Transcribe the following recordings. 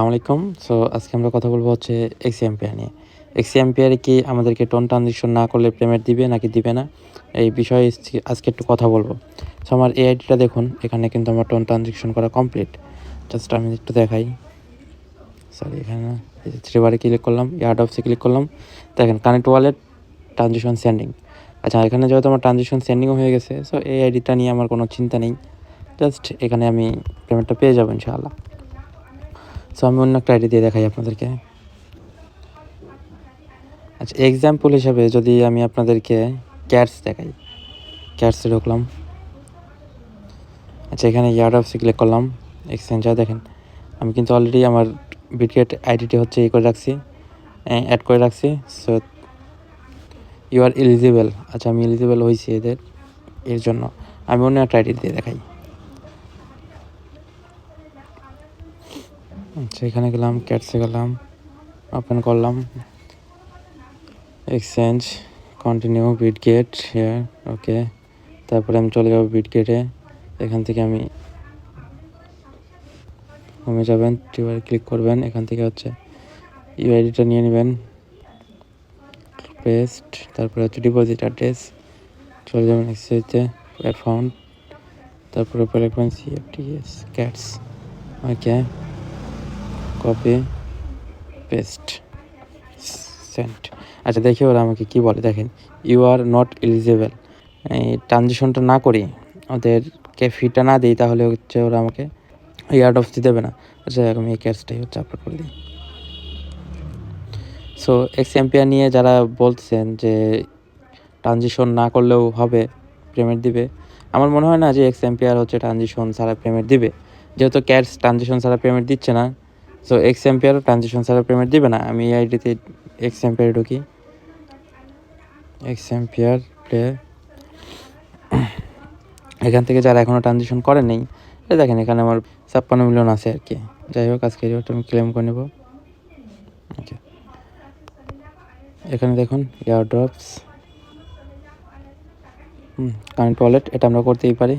আসসালামাইকুম। সো আজকে আমরা কথা বলবো হচ্ছে এক্সি এম্পিয়ার নিয়ে। এক্সি এম্পিয়ারে কি আমাদেরকে টোন ট্রানজিশন না করলে পেমেন্ট দিবে নাকি দিবে না, এই বিষয়ে আজকে একটু কথা বলবো। সো আমার এই আইডিটা দেখুন, এখানে কিন্তু আমার টোন ট্রানজিশন করা কমপ্লিট। জাস্ট আমি একটু দেখাই। সরি, এখানে থ্রি বারে ক্লিক করলাম, ইয়ার্ড অফসে ক্লিক করলাম, দেখেন কানেক্ট ওয়ালেট ট্রানজিশন সেন্ডিং। আচ্ছা, এখানে যেহেতু আমার ট্রানজিশন সেন্ডিংও হয়ে গেছে, সো এই আইডিটা নিয়ে আমার কোনো চিন্তা নেই। জাস্ট এখানে আমি পেমেন্টটা পেয়ে যাবো ইনশাআল্লাহ। সো আমি অন্য একটা আইডি দিয়ে দেখাই আপনাদেরকে। আচ্ছা, এক্সাম্পল হিসাবে যদি আমি আপনাদেরকে ক্যাটস দেখাই, ক্যাটসে ঢুকলাম। আচ্ছা, এখানে ইয়ার্ড অফসে ক্লিক করলাম, এক্সচেঞ্জার দেখেন আমি কিন্তু অলরেডি আমার বিটগেট আইডিটি হচ্ছে করে রাখছি, অ্যাড করে রাখছি। So you are eligible. আচ্ছা, আমি এলিজিবল হয়েছি এর জন্য আমি অন্য একটা আইডি দিয়ে দেখাই। আচ্ছা, এখানে গেলাম, ক্যাটসে গেলাম, ওপেন করলাম, এক্সচেঞ্জ, কন্টিনিউ, বিটগেট, হেয়ার, ওকে। তারপরে আমি চলে যাবো বিটগেটে। এখান থেকে আমি হোমে যাবেন, টিউবারে ক্লিক করবেন, এখান থেকে হচ্ছে ইউআইডিটা নিয়ে নেবেন, পেস্ট, তারপরে হচ্ছে ডিপোজিট অ্যাড্রেস, চলে যাবেন এক্সচেঞ্জে, প্ল্যাটফর্ম, তারপরে লিখবেন CFTS ক্যাটস, ওকে, কপি, পেস্ট, সেন্ড। আচ্ছা, দেখি ওরা আমাকে কি বলে, দেখেন ইউ আর নট এলিজিবল। এই ট্রানজিশনটা না করি, ওদেরকে ফিটা না দিই, তাহলে হচ্ছে ওরা আমাকে ইয়ার্ড অফ দেবে না। আচ্ছা, আমি এই ক্যাটসটাই হচ্ছে আপলোড করে দিই। সো এক্স এম্পিয়ার নিয়ে যারা বলছেন যে ট্রানজিশন না করলেও হবে, পেমেন্ট দিবে, আমার মনে হয় না যে এক্স এম্পিয়ার হচ্ছে ট্রানজিশন ছাড়া পেমেন্ট দিবে। যেহেতু ক্যাটস ট্রানজিশন ছাড়া পেমেন্ট দিচ্ছে না, সো এক্স এম্পিয়ারও ট্রানজিশন ছাড়া পেমেন্ট দিবে না। আমি এই আইডিতে এক্স এম্পিয়ারে ঢুকি, এক্স এম্পিয়ার প্লে, এখান থেকে যারা এখনও ট্রানজিশন করেন নেই, দেখেন এখানে আমার 56 মিলিয়ন আছে আর কি। যাই হোক, আজকে রিওয়ার্ডটা আমি ক্লেম করে নেব। ওকে, এখানে দেখুন এয়ার ড্রপস, কানেক্ট ওয়ালেট, এটা আমরা করতেই পারি।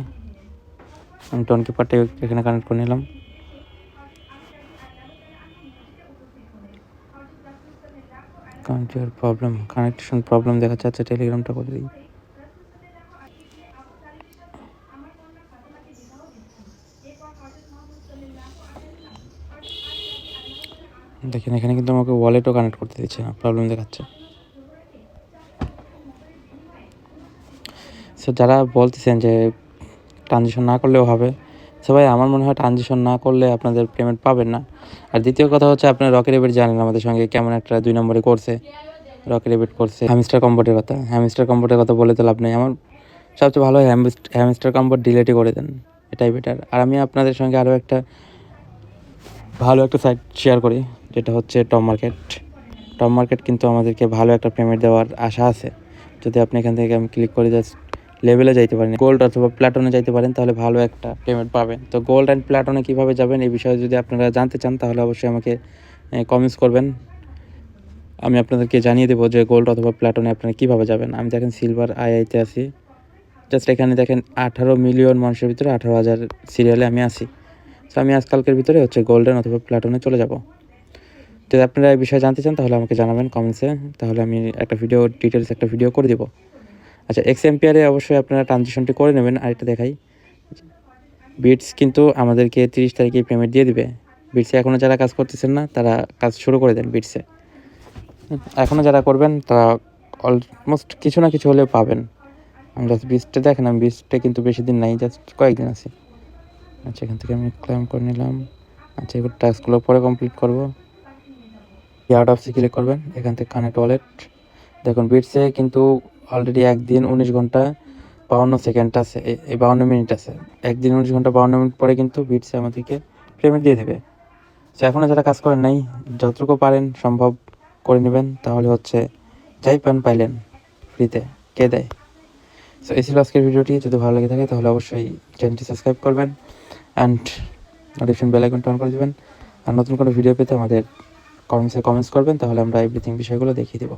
আমি টোন কিপারটা এখানে কানেক্ট করে নিলাম। কানেকশন প্রবলেম দেখাচ্ছে। আচ্ছা, টেলিগ্রামটা করে দিই। দেখেন এখানে কিন্তু আমাকে ওয়ালেটও কানেক্ট করতে দিচ্ছে না, প্রবলেম দেখাচ্ছে। সো যারা বলতেছেন যে ট্রানজিশন না করলেও হবে, সবাই আমার মনে হয় ট্রানজিশন না করলে আপনাদের পেমেন্ট পাবেন না। আর দ্বিতীয় কথা হচ্ছে, আপনার রকেট রেবিট জানেন আমাদের সঙ্গে কেমন একটা 2 নম্বরে করছে, রকেট রেবিট করছে হ্যামস্টার কম্বোটের কথা। হ্যামস্টার কম্বোটের কথা বলে তো লাভ নেই, আমার সবচেয়ে ভালো হ্যামস্টার কম্বোট ডিলেটই করে দেন, এটাই বেটার। আর আমি আপনাদের সঙ্গে আরও একটা ভালো একটা সাইট শেয়ার করি, যেটা হচ্ছে টপ মার্কেট। টপ মার্কেট কিন্তু আমাদেরকে ভালো একটা পেমেন্ট দেওয়ার আশা আছে। যদি আপনি এখান থেকে আমি ক্লিক করে জাস্ট লেভেলে যাইতে পারেন, গোল্ড অথবা প্ল্যাটনে যাইতে পারেন, তাহলে ভালো একটা পেমেন্ট পাবেন। তো গোল্ড অ্যান্ড প্ল্যাটনে কীভাবে যাবেন, এই বিষয়ে যদি আপনারা জানতে চান, তাহলে অবশ্যই আমাকে কমেন্টস করবেন। আমি আপনাদেরকে জানিয়ে দেবো যে গোল্ড অথবা প্ল্যাটনে আপনারা কীভাবে যাবেন। আমি দেখেন সিলভার আইতে আছি, জাস্ট এখানে দেখেন 18 মিলিয়ন মানুষের ভিতরে 18,000 সিরিয়ালে আমি আছি। তো আমি আজকালকের ভিতরে হচ্ছে গোল্ডেন অথবা প্ল্যাটনে চলে যাব। যদি আপনারা এই বিষয়ে জানতে চান, তাহলে আমাকে জানাবেন কমেন্টসে, তাহলে আমি একটা ডিটেলস একটা ভিডিও করে দেবো। আচ্ছা, এক্স এম্পিয়ারে অবশ্যই আপনারা ট্রানজিশনটি করে নেবেন। আরেকটা দেখাই, বিটস কিন্তু আমাদেরকে 30 তারিখে পেমেন্ট দিয়ে দিবে। বিটসে এখনও যারা কাজ করতেছেন না, তারা কাজ শুরু করে দেন বিটসে। এখনও যারা করবেন, তারা অলমোস্ট কিছু না কিছু হলেও পাবেন। আমি জাস্ট বিটসটা দেখেন, আমি বিটসটা কিন্তু বেশি দিন নাই, জাস্ট কয়েকদিন আছে। আচ্ছা, এখান থেকে আমি ক্লেম করে নিলাম। আচ্ছা, এবার টাস্কগুলো পরে কমপ্লিট করবো। ইয়ার্ড অফসে ক্লিক করবেন, এখান থেকে কানেক্ট ওয়ালেট। দেখুন বিটসে কিন্তু অলরেডি 1 দিন 19 ঘন্টা 52 সেকেন্ড আছে, এই 52 মিনিট আছে। 1 দিন 19 ঘন্টা 52 মিনিট পরে কিন্তু বিটসে আমাদেরকে পেমেন্ট দিয়ে দেবে। সো এখনও যারা কাজ করেন নাই, যতটুকু পারেন সম্ভব করে নেবেন, তাহলে হচ্ছে যাই পান পাইলেন ফ্রিতে, কে দেয়। সো এই ছিল আজকের ভিডিওটি। যদি ভালো লেগে থাকে, তাহলে অবশ্যই চ্যানেলটি সাবস্ক্রাইব করবেন অ্যান্ড নোটিফিকেশন বেল আইকনটা অন করে দেবেন। আর নতুন কোনো ভিডিও পেতে আমাদের কমেন্টস করবেন, তাহলে আমরা এভরিথিং বিষয়গুলো দেখিয়ে দেবো।